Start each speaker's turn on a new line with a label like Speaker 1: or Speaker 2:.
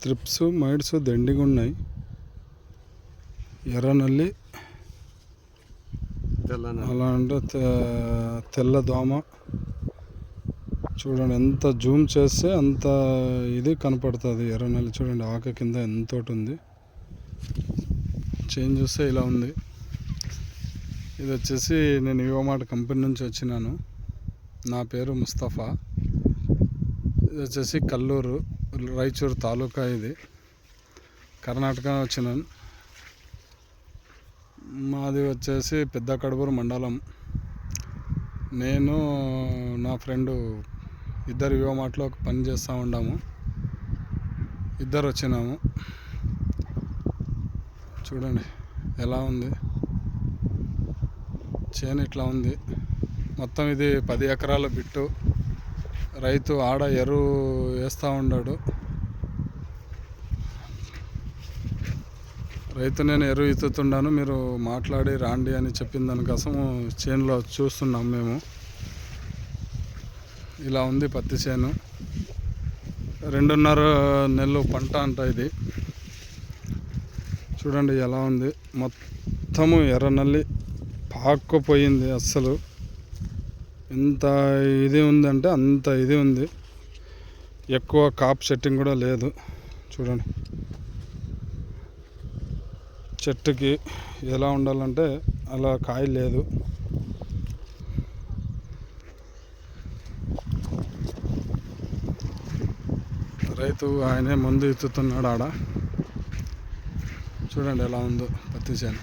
Speaker 1: Thrips mites దండిగా ఉన్నాయి. ఎర్రనల్లి అలా అంటే తెల్ల దోమ. చూడండి ఎంత జూమ్ చేస్తే అంత ఇది కనపడుతుంది. ఎర్రనల్లి చూడండి ఆకు కింద ఎంతోటి ఉంది. చేంజ్ చూస్తే ఇలా ఉంది. ఇది వచ్చేసి నేను యువమార్ట్ కంపెనీ నుంచి వచ్చినాను. నా పేరు ముస్తఫా. ఇది వచ్చేసి కల్లూరు రాయచూరు తాలూకా. ఇది కర్ణాటక వచ్చినాను. మాది వచ్చేసి పెద్ద కడుపూరు మండలం. నేను నా ఫ్రెండు ఇద్దరు యువమార్ట్లో పని చేస్తూ ఉన్నాము. ఇద్దరు వచ్చినాము. చూడండి ఎలా ఉంది చేను. ఇట్లా ఉంది మొత్తం. ఇది 10 ఎకరాల బిట్టు. రైతు ఆడ ఎరువు వేస్తూ ఉన్నాడు. రైతు నేను ఎరువు ఇస్తున్నాను, మీరు మాట్లాడి రాండి అని చెప్పిన దానికోసం చేనులో చూస్తున్నాం మేము. ఇలా ఉంది పత్తి చేను. 2.5 నెలలు పంట అంట ఇది. చూడండి ఎలా ఉంది. మొత్తము ఎర్రనల్లి పాక్కుపోయింది. అస్సలు ఎంత ఇది ఉందంటే అంత ఇది ఉంది. ఎక్కువ కాప్ సెట్టింగ్ కూడా లేదు. చూడండి చెట్టుకి ఎలా ఉండాలంటే అలా కాయ లేదు. రైతు ఆయనే మందు ఇస్తున్నాడు ఆడ. చూడండి ఎలా ఉందో పత్తి చేను.